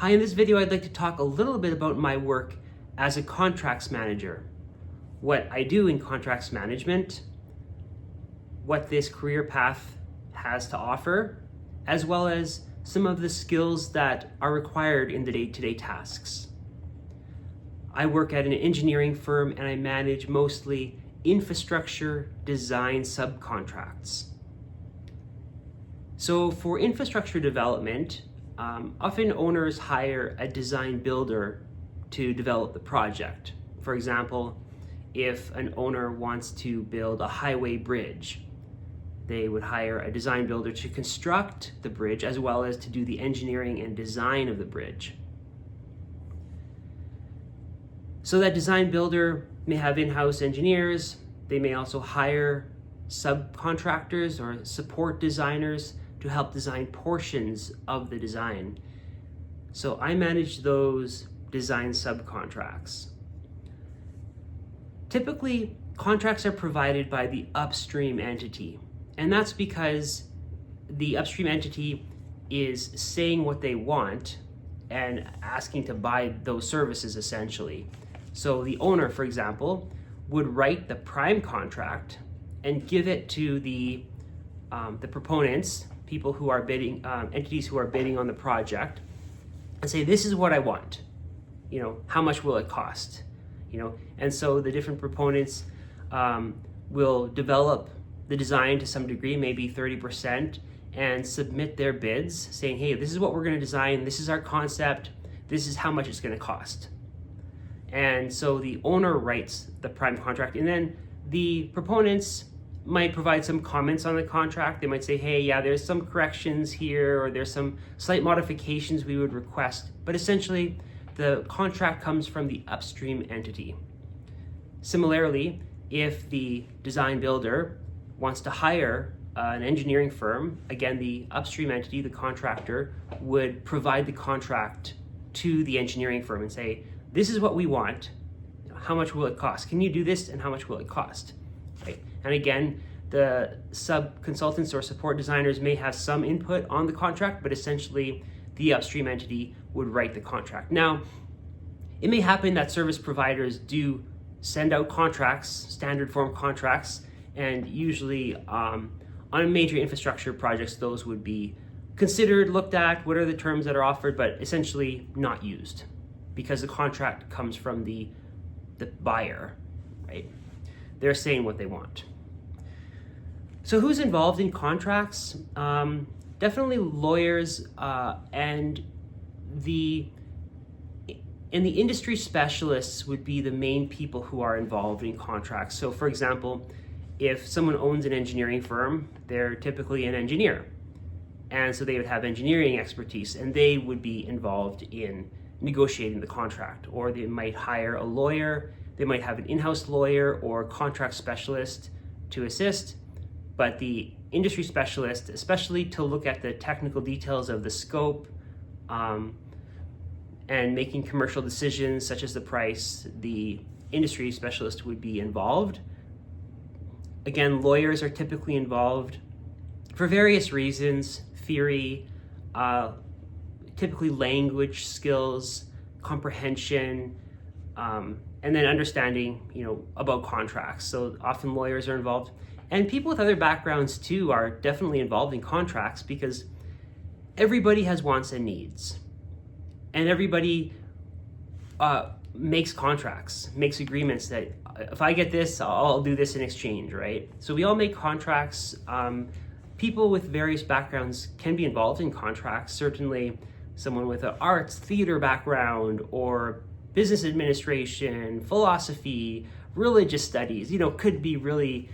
Hi, in this video I'd like to talk a little bit about my work as a contracts manager, what I do in contracts management, what this career path has to offer, as well as some of the skills that are required in the day-to-day tasks. I work at an engineering firm and I manage mostly infrastructure design subcontracts. So for infrastructure development, often owners hire a design builder to develop the project. For example, if an owner wants to build a highway bridge, they would hire a design builder to construct the bridge as well as to do the engineering and design of the bridge. So that design builder may have in-house engineers. They may also hire subcontractors or support designers to help design portions of the design. So I manage those design subcontracts. Typically, contracts are provided by the upstream entity, and that's because the upstream entity is saying what they want and asking to buy those services essentially. So the owner, for example, would write the prime contract and give it to the proponents, people who are bidding, entities who are bidding on the project, and say, this is what I want. How much will it cost? And so the different proponents will develop the design to some degree, maybe 30%, and submit their bids saying, hey, this is what we're going to design, this is our concept, this is how much it's going to cost. And so the owner writes the prime contract, and then the proponents might provide some comments on the contract. They might say, hey, yeah, there's some corrections here, or there's some slight modifications we would request. But essentially, the contract comes from the upstream entity. Similarly, if the design builder wants to hire an engineering firm, again, the upstream entity, the contractor, would provide the contract to the engineering firm and say, this is what we want. How much will it cost? Can you do this, and how much will it cost? Right. And again, the sub-consultants or support designers may have some input on the contract, but essentially the upstream entity would write the contract. Now, it may happen that service providers do send out contracts, standard form contracts, and usually on major infrastructure projects, those would be considered, looked at, what are the terms that are offered, but essentially not used because the contract comes from the buyer, right? They're saying what they want. So who's involved in contracts? Definitely lawyers and the industry specialists would be the main people who are involved in contracts. So for example, if someone owns an engineering firm, they're typically an engineer. And so they would have engineering expertise, and they would be involved in negotiating the contract. Or they might hire a lawyer, they might have an in-house lawyer or contract specialist to assist, but the industry specialist, especially to look at the technical details of the scope and making commercial decisions such as the price, the industry specialist would be involved. Again, lawyers are typically involved for various reasons: theory, typically language skills, comprehension, and then understanding, about contracts. So often lawyers are involved. And people with other backgrounds too are definitely involved in contracts because everybody has wants and needs. And everybody makes contracts, makes agreements that if I get this, I'll do this in exchange, right? So we all make contracts. People with various backgrounds can be involved in contracts. Certainly someone with an arts, theater background, or business administration, philosophy, religious studies, could be really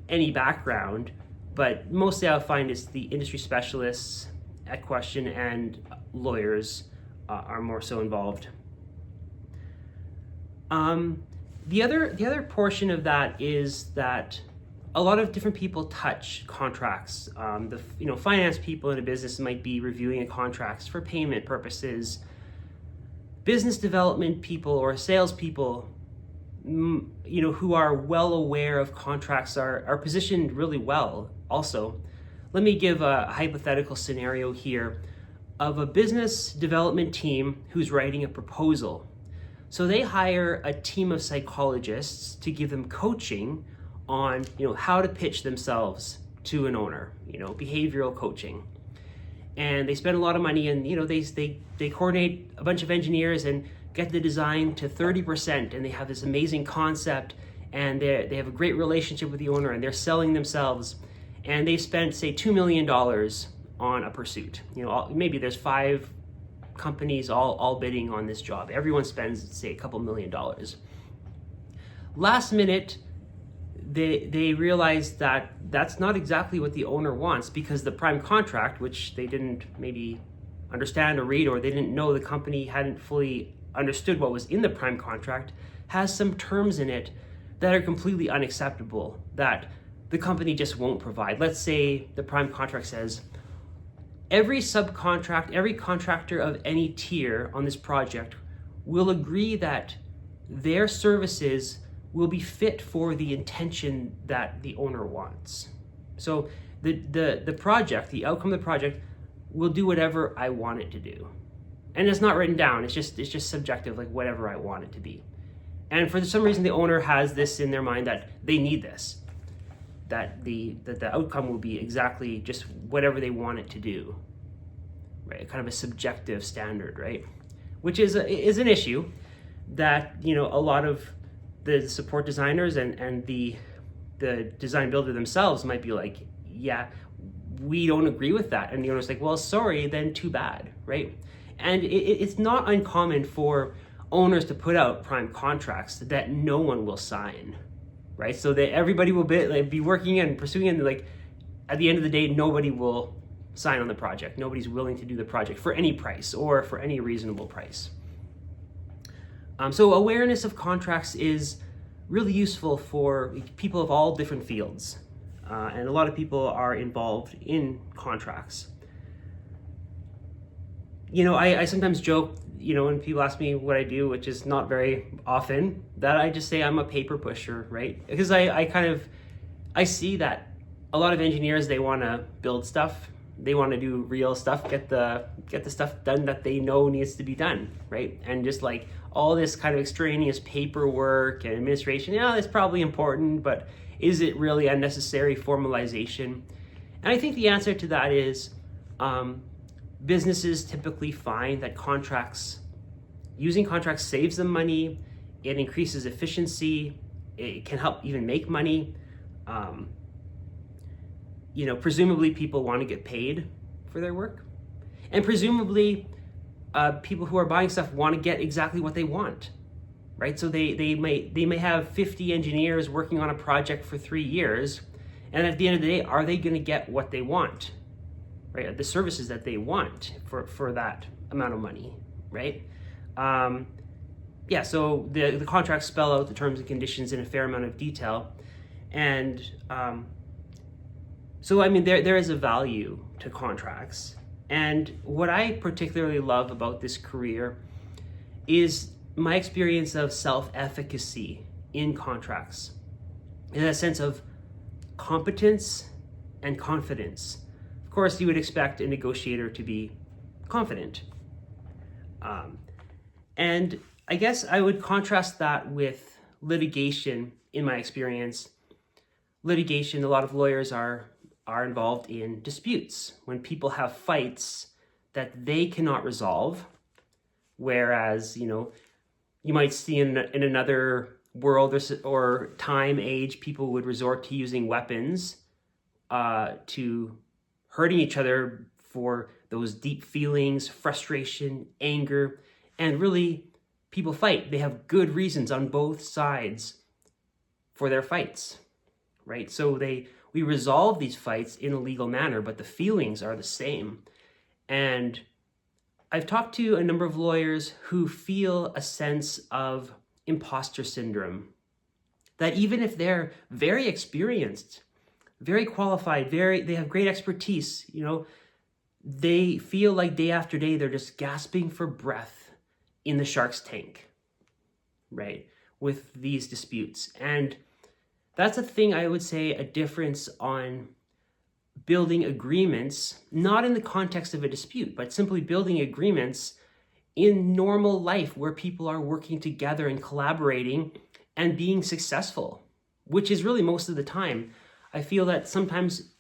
any background, but mostly I'll find it's the industry specialists at question and lawyers are more so involved. The other portion of that is that a lot of different people touch contracts. Finance people in a business might be reviewing contracts for payment purposes. Business development people or sales people who are well aware of contracts are positioned really well also. Let me give a hypothetical scenario here. of a business development team who's writing a proposal. So they hire a team of psychologists to give them coaching on, how to pitch themselves to an owner, behavioral coaching. And they spend a lot of money, and they coordinate a bunch of engineers and get the design to 30%, and they have this amazing concept, and they have a great relationship with the owner, and they're selling themselves, and they've spent, say, $2 million on a pursuit. Maybe there's 5 companies all bidding on this job. Everyone spends, say, a couple $1 million. Last minute, they realized that that's not exactly what the owner wants, because the prime contract, which they didn't maybe understand or read, or they didn't know, the company hadn't fully understood what was in the prime contract, has some terms in it that are completely unacceptable, that the company just won't provide. Let's say the prime contract says, every contractor of any tier on this project will agree that their services will be fit for the intention that the owner wants. So the project, the outcome of the project, will do whatever I want it to do. And it's not written down, it's just subjective, like whatever I want it to be. And for some reason, the owner has this in their mind that they need this, that the outcome will be exactly just whatever they want it to do, right? Kind of a subjective standard, right? Which is an issue that, a lot of the support designers and the design builder themselves might be like, yeah, we don't agree with that. And the owner's like, well, sorry, then too bad, right? And it's not uncommon for owners to put out prime contracts that no one will sign, right? So that everybody will be working and pursuing, and like at the end of the day, nobody will sign on the project. Nobody's willing to do the project for any price or for any reasonable price. So awareness of contracts is really useful for people of all different fields. And a lot of people are involved in contracts. I sometimes joke, when people ask me what I do, which is not very often, that I just say I'm a paper pusher, right? Because I see that a lot of engineers, they want to build stuff. They want to do real stuff, get the stuff done that they know needs to be done, right? And just like all this kind of extraneous paperwork and administration, it's probably important, but is it really unnecessary formalization? And I think the answer to that is businesses typically find that using contracts saves them money, it increases efficiency, it can help even make money. Presumably people want to get paid for their work. And presumably people who are buying stuff want to get exactly what they want, right? So they may have 50 engineers working on a project for 3 years, and at the end of the day, are they going to get what they want, right? The services that they want for that amount of money, right? So the contracts spell out the terms and conditions in a fair amount of detail, and there is a value to contracts. And what I particularly love about this career is my experience of self-efficacy in contracts, in a sense of competence and confidence. Of course, you would expect a negotiator to be confident. And I guess I would contrast that with litigation in my experience. Litigation, a lot of lawyers are involved in disputes when people have fights that they cannot resolve, whereas you might see in another world or time age, people would resort to using weapons to hurting each other for those deep feelings, frustration, anger, and really people fight. They have good reasons on both sides for their fights, right? So we resolve these fights in a legal manner, but the feelings are the same. And I've talked to a number of lawyers who feel a sense of imposter syndrome, that even if they're very experienced, very qualified, they have great expertise, they feel like day after day, they're just gasping for breath in the shark's tank, right? With these disputes. And that's a thing, I would say, a difference on building agreements, not in the context of a dispute, but simply building agreements in normal life where people are working together and collaborating and being successful, which is really most of the time. I feel that sometimes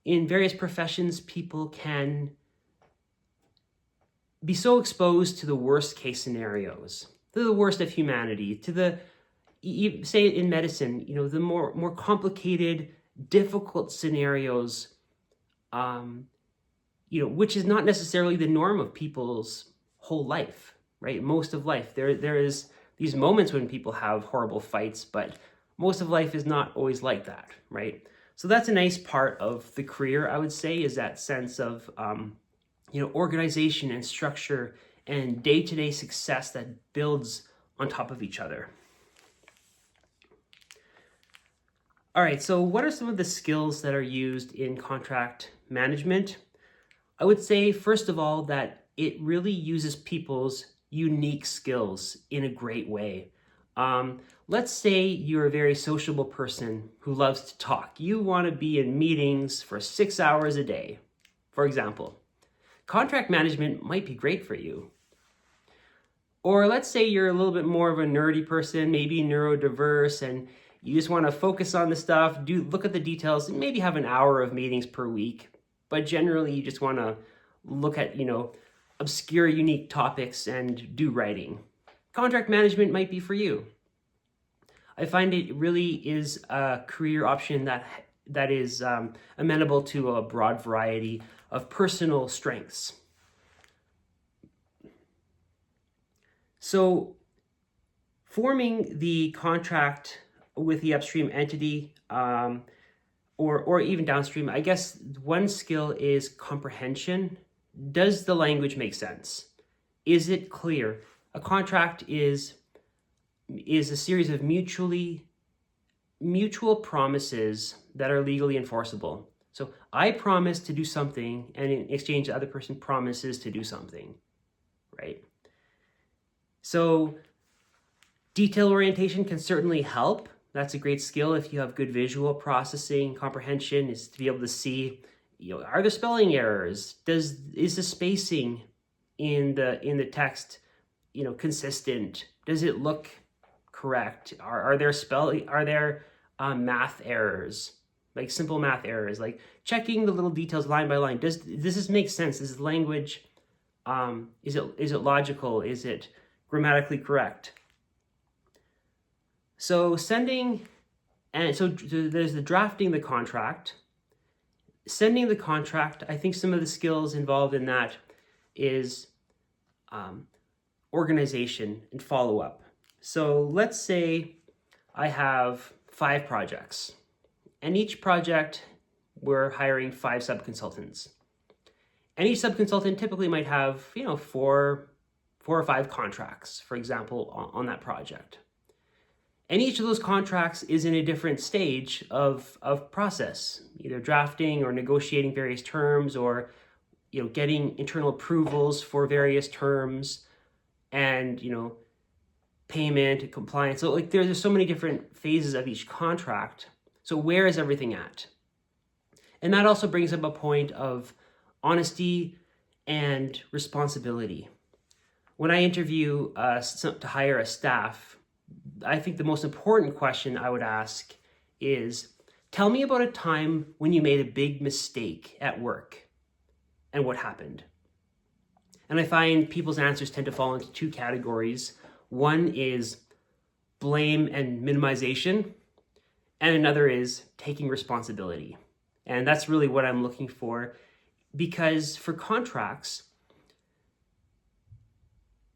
in various professions, people can be so exposed to the worst case scenarios, to the worst of humanity, to the, say in medicine, the more complicated, difficult scenarios, which is not necessarily the norm of people's whole life, right? Most of life, there is these moments when people have horrible fights, but most of life is not always like that, right? So that's a nice part of the career, I would say, is that sense of, organization and structure and day-to-day success that builds on top of each other. All right, so what are some of the skills that are used in contract management? I would say, first of all, that it really uses people's unique skills in a great way. Let's say you're a very sociable person who loves to talk. You want to be in meetings for 6 hours a day, for example. Contract management might be great for you. Or let's say you're a little bit more of a nerdy person, maybe neurodiverse, and you just want to focus on the stuff, look at the details, and maybe have an hour of meetings per week. But generally, you just want to look at, obscure, unique topics and do writing. Contract management might be for you. I find it really is a career option that is amenable to a broad variety of personal strengths. So forming the contract with the upstream entity or even downstream, I guess one skill is comprehension. Does the language make sense? Is it clear? A contract is a series of mutual promises that are legally enforceable. So I promise to do something, and in exchange, the other person promises to do something, right? So detail orientation can certainly help. That's a great skill if you have good visual processing. Comprehension is to be able to see, are there spelling errors? Is the spacing in the text, consistent? Does it look correct? Are there math errors, like simple math errors, like checking the little details line by line? Does this make sense? Is the language, is it logical? Is it grammatically correct? So there's the drafting the contract, sending the contract. I think some of the skills involved in that is organization and follow-up. So let's say I have 5 projects, and each project we're hiring 5 sub-consultants. And each sub-consultant typically might have, 4 or 5 contracts, for example, on that project. And each of those contracts is in a different stage of process, either drafting or negotiating various terms, or getting internal approvals for various terms, and payment, compliance. So there's so many different phases of each contract. So where is everything at? And that also brings up a point of honesty and responsibility. When I interview to hire a staff, I think the most important question I would ask is, tell me about a time when you made a big mistake at work and what happened. And I find people's answers tend to fall into 2 categories. One is blame and minimization, and another is taking responsibility. And that's really what I'm looking for, because for contracts,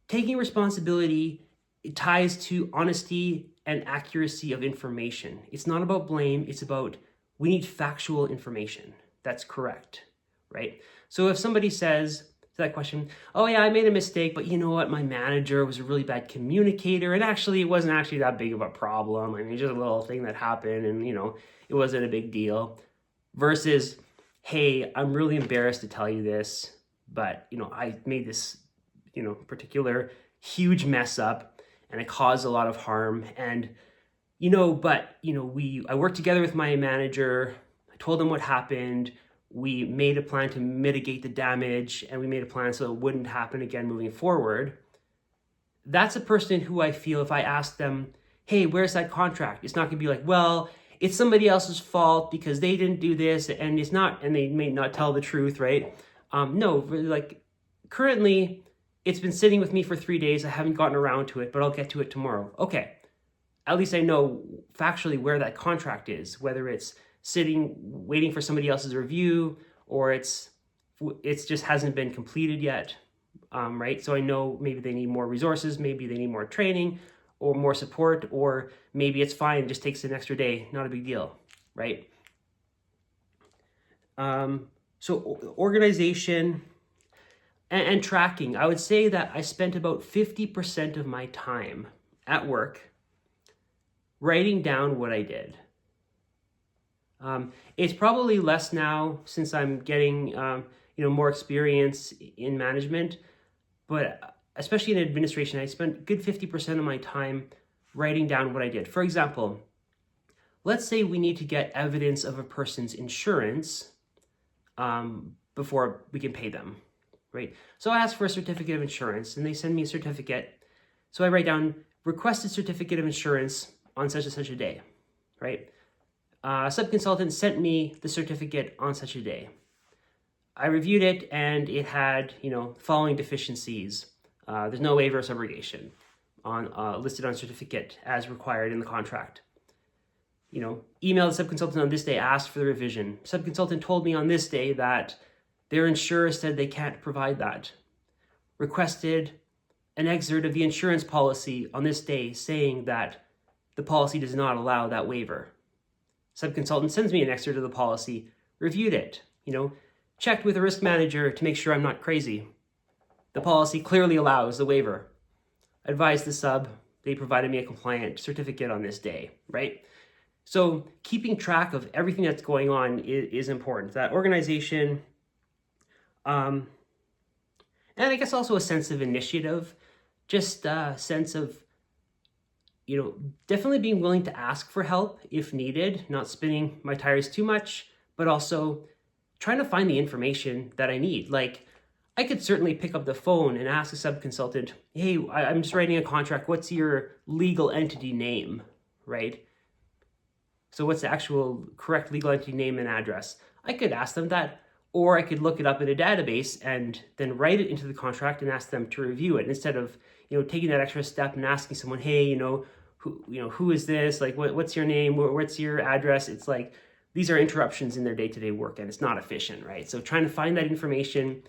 taking responsibility, it ties to honesty and accuracy of information. It's not about blame, it's about, we need factual information that's correct, right? So if somebody says to that question, oh yeah, I made a mistake, but you know what, my manager was a really bad communicator, and actually it wasn't actually that big of a problem. I mean, just a little thing that happened, and it wasn't a big deal. Versus, hey, I'm really embarrassed to tell you this, but I made this particular huge mess up, and it caused a lot of harm. And I worked together with my manager told them what happened. We made a plan to mitigate the damage, and we made a plan so it wouldn't happen again moving forward. That's a person who I feel if I ask them, hey, where's that contract? It's not gonna be like, well, it's somebody else's fault because they didn't do this, and it's not, and they may not tell the truth, right? No, really, like, currently, it's been sitting with me for 3 days. I haven't gotten around to it, but I'll get to it tomorrow. Okay, at least I know factually where that contract is, whether it's sitting, waiting for somebody else's review, or it's just hasn't been completed yet, right? So I know maybe they need more resources, maybe they need more training, or more support, or maybe it's fine, just takes an extra day, not a big deal, right? So organization and tracking, I would say that I spent about 50% of my time at work writing down what I did. It's probably less now since I'm getting more experience in management, but especially in administration, I spent a good 50% of my time writing down what I did. For example, let's say we need to get evidence of a person's insurance before we can pay them, right? So I ask for a certificate of insurance, and they send me a certificate. So I write down, requested certificate of insurance on such and such a day, right? A subconsultant sent me the certificate on such a day. I reviewed it, and it had, following deficiencies. There's no waiver of subrogation listed on certificate as required in the contract. Emailed the subconsultant on this day, asked for the revision. Subconsultant told me on this day that their insurer said they can't provide that. Requested an excerpt of the insurance policy on this day saying that the policy does not allow that waiver. Subconsultant sends me an excerpt of the policy, reviewed it, checked with a risk manager to make sure I'm not crazy. The policy clearly allows the waiver. Advised the sub, they provided me a compliant certificate on this day, right? So keeping track of everything that's going on is important. That organization, and I guess also a sense of initiative, just a sense of, definitely being willing to ask for help if needed, not spinning my tires too much, but also trying to find the information that I need. Like, I could certainly pick up the phone and ask a subconsultant, hey, I'm just writing a contract. What's your legal entity name, right? So what's the actual correct legal entity name and address? I could ask them that, or I could look it up in a database and then write it into the contract and ask them to review it instead of, taking that extra step and asking someone, hey, who is this? Like, what's your name? What's your address? It's like, these are interruptions in their day-to-day work, and it's not efficient, right? So trying to find that information,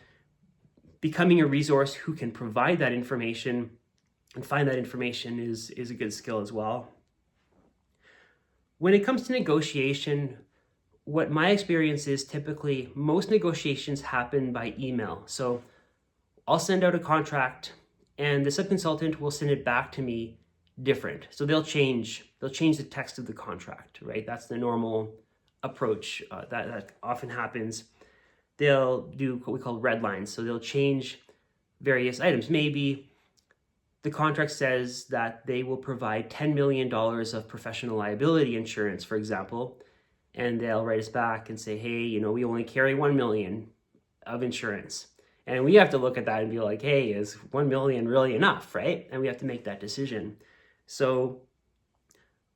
becoming a resource who can provide that information and find that information is a good skill as well. When it comes to negotiation, what my experience is, typically most negotiations happen by email. So I'll send out a contract and the subconsultant will send it back to me different. So they'll change the text of the contract, right? That's the normal approach that often happens. They'll do what we call red lines. So they'll change various items. Maybe the contract says that they will provide $10 million of professional liability insurance, for example, and they'll write us back and say, hey, we only carry 1 million of insurance. And we have to look at that and be like, hey, is 1 million really enough, right? And we have to make that decision. So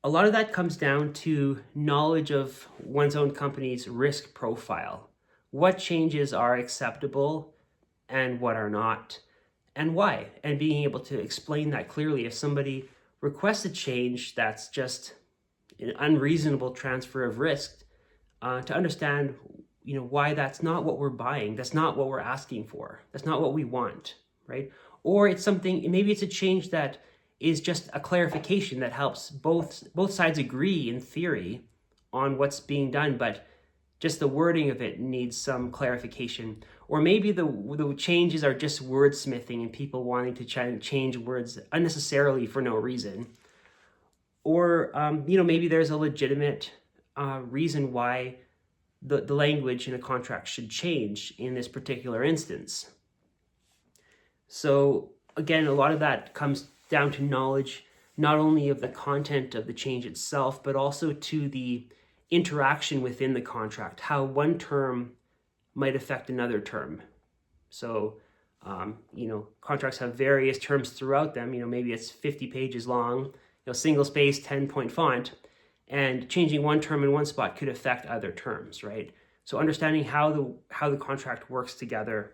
a lot of that comes down to knowledge of one's own company's risk profile. What changes are acceptable and what are not, and why, and being able to explain that clearly. If somebody requests a change that's just an unreasonable transfer of risk, to understand, why that's not what we're buying, that's not what we're asking for, that's not what we want, right? Or it's something, maybe it's a change that is just a clarification that helps both sides agree in theory on what's being done, but just the wording of it needs some clarification. Or maybe the changes are just wordsmithing and people wanting to change words unnecessarily for no reason. Or, maybe there's a legitimate reason why the language in a contract should change in this particular instance. So again, a lot of that comes down to knowledge, not only of the content of the change itself, but also to the interaction within the contract, how one term might affect another term. So, contracts have various terms throughout them. Maybe it's 50 pages long, single space, 10-point font, and changing one term in one spot could affect other terms, right? So understanding how the contract works together.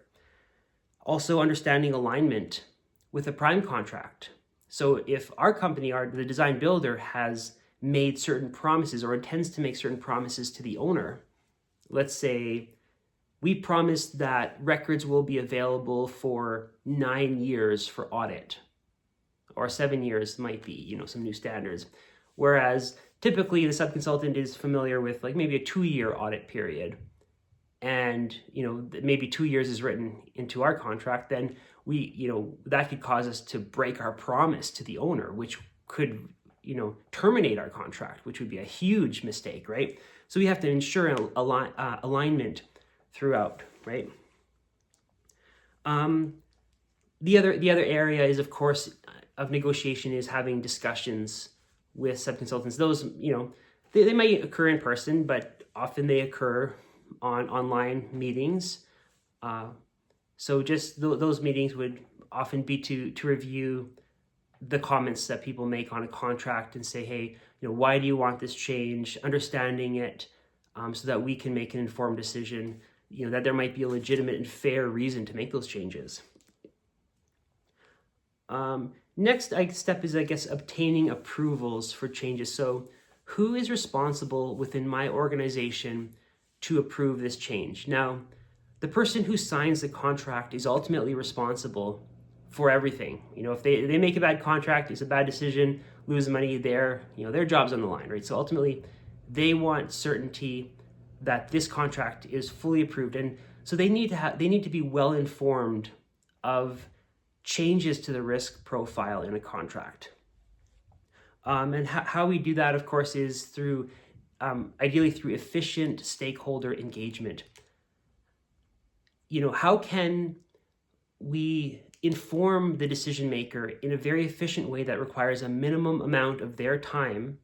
Also understanding alignment with a prime contract. So if our company, the design builder, has made certain promises or intends to make certain promises to the owner, let's say we promise that records will be available for 9 years for audit, or 7 years might be, some new standards. Whereas typically the subconsultant is familiar with like maybe a 2-year audit period. And, maybe 2 years is written into our contract, then that could cause us to break our promise to the owner, which could, terminate our contract, which would be a huge mistake, right? So we have to ensure alignment throughout, right? The other area is, of course, of negotiation is having discussions with subconsultants. Those, they might occur in person, but often they occur on online meetings. So just those meetings would often be to review the comments that people make on a contract and say, hey, why do you want this change? Understanding it so that we can make an informed decision, that there might be a legitimate and fair reason to make those changes. Next step is, obtaining approvals for changes. So who is responsible within my organization to approve this change? Now, the person who signs the contract is ultimately responsible for everything. If they make a bad contract, it's a bad decision, lose money, their job's on the line, right? So ultimately, they want certainty that this contract is fully approved, and so they need to be well informed of changes to the risk profile in a contract. And how we do that, of course, is through ideally through efficient stakeholder engagement. How can we inform the decision maker in a very efficient way that requires a minimum amount of their time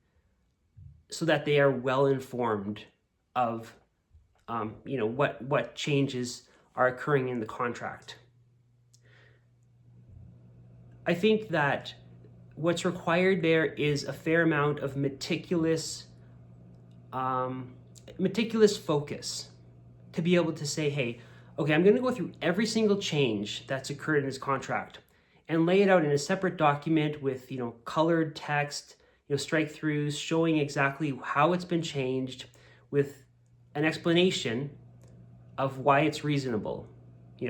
so that they are well informed of what changes are occurring in the contract? I think that what's required there is a fair amount of meticulous focus to be able to say, hey, okay, I'm going to go through every single change that's occurred in this contract and lay it out in a separate document with, colored text, strike-throughs showing exactly how it's been changed with an explanation of why it's reasonable.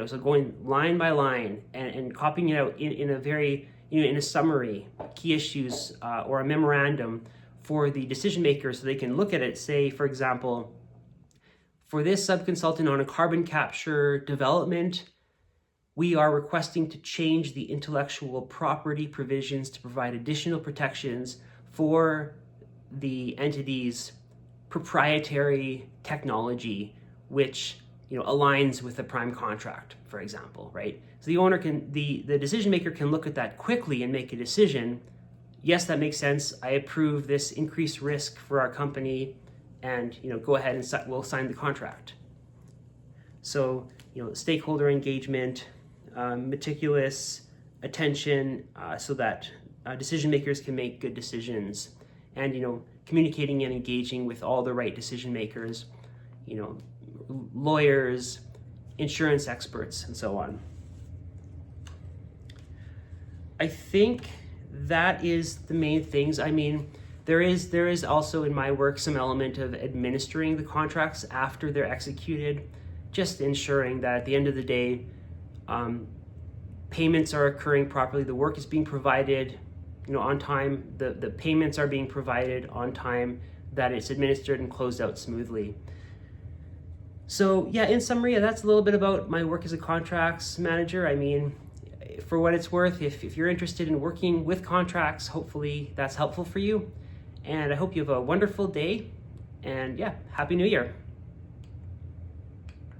So going line by line and copying it out in a very, in a summary, key issues or a memorandum for the decision maker so they can look at it, say, for example, for this subconsultant on a carbon capture development, we are requesting to change the intellectual property provisions to provide additional protections for the entity's proprietary technology, which aligns with the prime contract, for example, right? So the owner the decision maker can look at that quickly and make a decision. Yes, that makes sense. I approve this increased risk for our company, and go ahead and we'll sign the contract. So stakeholder engagement, meticulous attention, so that decision makers can make good decisions, and communicating and engaging with all the right decision makers, lawyers, insurance experts, and so on. I think that is the main things. I mean, there is also in my work some element of administering the contracts after they're executed, just ensuring that at the end of the day, payments are occurring properly, the work is being provided on time, the payments are being provided on time, that it's administered and closed out smoothly. So yeah, in summary, that's a little bit about my work as a contracts manager. I mean, for what it's worth, if you're interested in working with contracts, hopefully that's helpful for you. And I hope you have a wonderful day, and yeah, Happy New Year.